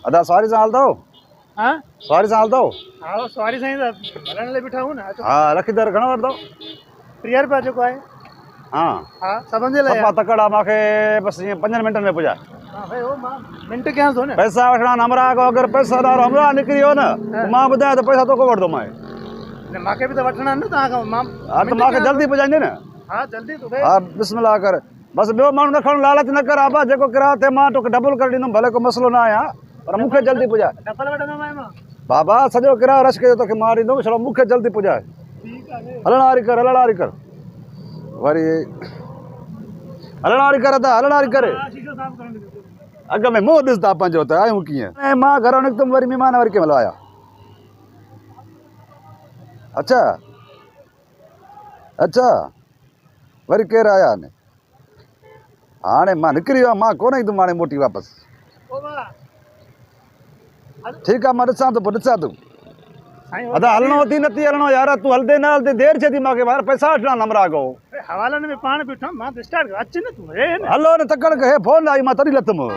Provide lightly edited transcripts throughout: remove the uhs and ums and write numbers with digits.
अदा सवारी से हलंदो? हाँ सवारी से हलंदो? हाँ सवारी साईं हलण लाइ बीठा हूं न। हाँ रखी दर घणो वठंदो? 30 रुपया जेको आहे। हाँ हाँ सभिनि जे लाइ सफ़ा तकड़ा मांखे बस ये 5 मिनटन में पुजा। हाँ भाई वो मां मिंट कयांसि थो न। पैसा वठणा हमरा को अगर पैसा दार हमरा निकरी हो न मां बुधाए तो पैसा तो को वठदो मैं। न मांखे भी तो वठणा न तहां खां मां। हां तो मांखे जल्दी पुजाइंदे न। हाँ जल्दी तो भाई। हाँ बिस्मिल्लाह कर बस बे मानु न खण लालच न कर आबा जेको किरायो थे मां तोके डबल कर दींदुम भले को मसलो ना आया पर मुखे जल्दी पुजा। डबल वठंदो मां। बाबा सजो किरायो रश के तोके मार दींदुम छड़ो मुखे जल्दी पुजाए। ठीक आहे हलणारी कर वरी हलणारी कर ता हलणारी कर शीशो साफ़ करण दो। अग में मुंह दिसदा पंजो त आयूं कीअं ऐं मां घरों निकतुम वरी महिमान वरी कंहिं महिल आया। अच्छा अच्छा वरी केर आया ने हाणे मां निकरी वियो मां कोन ईंदुमि हाणे मोटी वापस। ओ बा ठीक है मैं ॾिसां थो पोइ ॾिसां थो साईं अदा हलणो थी नथी हलणो यार तूं हलदे न हलदे देरि छे थी मूंखे ॿाहिरि पैसा वठणा नमरा को हवालनि में पाण बीठो मां त स्टार्ट अच न तूं हे न। हलो न तकड़ के हे फोन आई मां तॾहिं लथुमि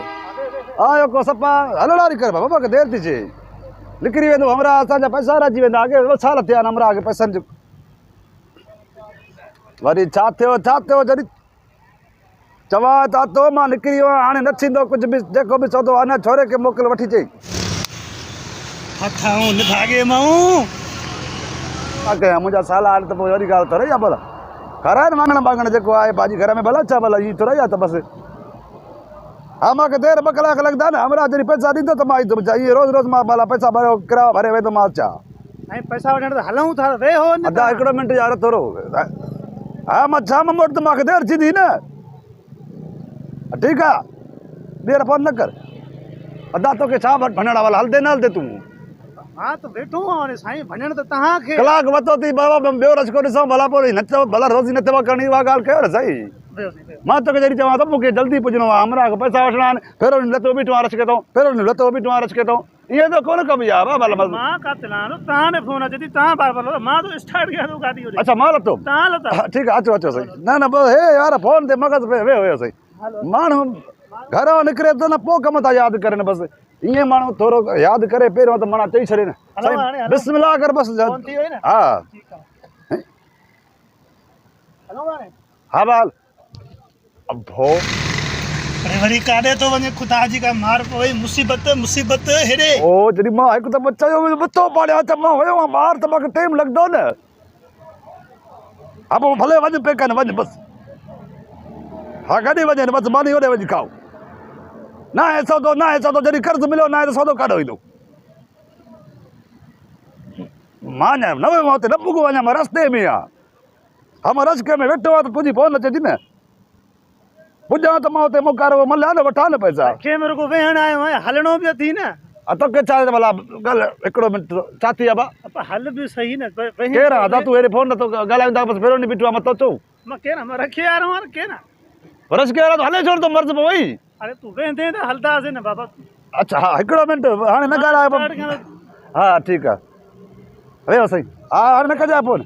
आयो को सफ़ा हलणारी कर बाबा के देरि थी चे निकिरी वेंदो हमरा असांजा पैसा राजी वेंदा अॻे साल थिया आहिनि हमरा अॻे पैसनि जो वरी छा थियो जॾहिं चवां था तो मां निकिरी वियो आहियां हाणे न थींदो कुझु बि जेको बि सौदो अञा छोरे खे मोकिल वठी चई हथाऊं न भागे माऊं छा कयां मुंहिंजा साल हाणे त पोइ वरी ॻाल्हि थोरे आहे भला खाराए न वांगण जेको आहे भाॼी घर में भला छा भला हीअ थोरा आहे त बसि हा मूंखे देरि 2 कलाक लॻंदा न हमरा जॾहिं पैसा ॾींदो त मां ईंदुमि इहे रोज़ मां भला पैसा भरियो किरायो भरे वेंदो मां छा ऐं पैसा वठण त हलूं था वेहो न अदा हिकिड़ो मिंट यार थोरो हा मां शाम मोट त मूंखे देरि थींदी न ठीकु आहे ॿीहर फोन न कर अदा तोखे छा भञणा वाला हलदे न हलदे तूं हाँ तो बैठो हाणे साईं भञण त तव्हांखे कलाक वतो थी बाबा ॿियो रचको ॾिसूं भला पोइ न चओ भला रोज़ी न थो करणी उहा ॻाल्हि कयो न सही मां तोखे जॾहिं चवां थो मूंखे जल्दी पुॼणो आहे हमरा पैसा वठणा आहिनि पहिरियों ॾींहुं लतो बीठो आहे रचके थो पहिरियों ॾींहुं लतो बीठो आहे रचके थो ईअं त कोन कबी आहे भला मां काथे लानो तव्हां ने फोन अचे थी तव्हां बार बार मां तो स्टार्ट कयां थो गाॾी होॾे अच्छा मां लतो तव्हां लता हा ठीकु आहे अचो सही न पोइ हे यार फोन ते मगज़ पे वियो हुयो सही माण्हू घरों निकिरे थो न पोइ कम था यादि करनि बसि ईअं माण्हू थोरो यादि करे पहिरियों त माना चई छॾे न साईं बिस्मिल्लाह कर बसि हा हा बाल अभो अरे वरी काॾे थो वञे ख़ुदा जी का मार पवे मुसीबत हेॾे ओ जॾहिं मां हिकु दफ़ो चयो मथो पाड़िया त मां हुयो आहियां ॿाहिरि त मूंखे टाइम लॻंदो न हा पोइ भले वञ पेकनि वञ बसि हा कॾहिं वञे बसि मानी होॾे वञी खाओ न आहे सौदो जॾहिं कर्ज़ु मिलियो न आहे त सौदो काॾो ईंदो मां न वियो मां हुते न पुॻो वञा मां रस्ते में आहे हा मां रस्ते में वेठो आहे त तुंहिंजी फोन अचे थी न पुॼां त मां हुते मुकारो मलिया न वठां न पैसा खे मेरे को वेहण आयो आहियां हलणो बि थी न तोखे छा भला ॻाल्हि हिकिड़ो मिंट छा थी आहे बा हल बि सही न केरु आहे दादा तूं हेॾे फोन नथो ॻाल्हाईंदा बसि पहिरियों ॾींहुं बीठो आहे मथो चओ मां केरु मां रखी आ रहा हूं केरु रस केरु आहे हले छोड़ तो मर्ज़ पोइ वई अरे तूं वेंदे त हलंदासीं न बाबा अच्छा हा हिकिड़ो मिंट हाणे न ॻाल्हाए हा ठीकु आहे वेहो साईं हा हाणे न कजांइ फोन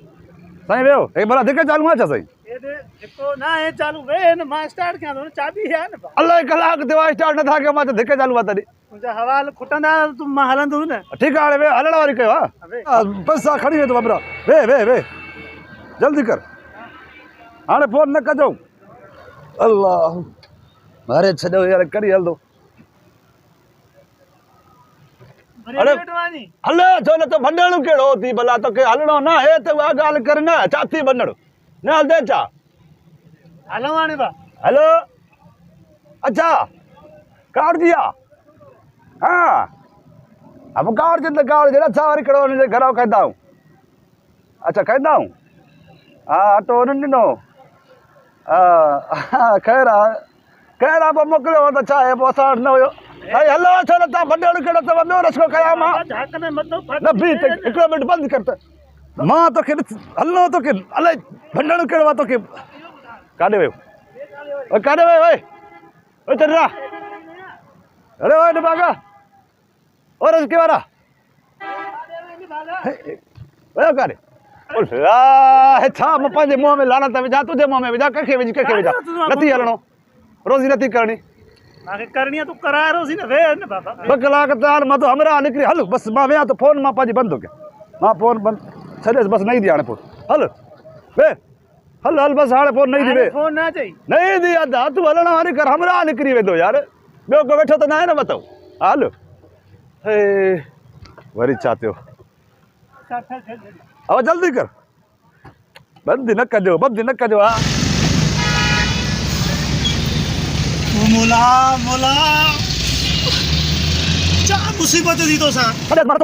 साईं वेहो हे भला धिक चालू आहे छा साईं जेको न आहे चालू वे न मां स्टार्ट कयां थो न चाबी आहे न अलाए कलाक थियो आहे स्टार्ट नथा कयो मां त धिक चालू आहे तॾहिं तुंहिंजा हवाल खुटंदा तूं मां हलंदुसि न ठीकु आहे हाणे वे हलण वारी कयो हा पैसा खणी वेंदो बाबरा वे जल्दी कर हाणे फोन न कजो अल्लाह अरे छॾो यार करी हलंदो अरे हले छो न तो भंडणो कहिड़ो थी भला तोखे हलणो न हे त उहा ॻाल्हि कर न छा थी भंडण न हलंदे छा हलो हाणे बा हेलो अच्छा कार जी आहे हाँ अब कार जी त कार जहिड़ा छा वरी कहिड़ो हुनजे घरां खाईंदा आहियूं अच्छा खाईंदा आहियूं हा अटो हुननि ॾिनो हा ख़ैरु आहे पोइ मोकिलियो त छा आहे पोइ असां वटि न हुयो भाई हलो छो न तव्हां भंडण कहिड़ो अथव ॿियो रस्को कयां मां न बि हिकिड़ो मिंट बंदि कर त मां तोखे हलणो तोखे अलाए भंडण कहिड़ो आहे तोखे काॾे वियो काॾे वियो ओए चंद्रा अरे ओए निभागा ओ रस्के वारा वियो काॾे छा मां पंहिंजे मुंहं में लानत विझां तुंहिंजे मुंहं में विझां कंहिंखे विझ कंहिंखे विझां नथी हलणो रोज़ी नथी करणी मांखे करणी आहे तू कराए रोसी न वे न बाबा 2 कलाक तार मां तो हमरा निकरी हल बस मां वेया तो फोन मां पाजी बंद हो गया मां फोन बंद छॾेसि बस नहीं दी हाणे फोन हल वे हल हल बस हाणे फोन नहीं दी वे फोन ना चई नहीं दी अदा तू हलणा हाणे कर हमरा निकरी वेंदो यार ॿियो को वेठो त न आहे न बताओ हल हे वरी छा थियो अब जल्दी कर बंद न कजो हा मोला मोला चा मुसीबत दी तो सा अरे मर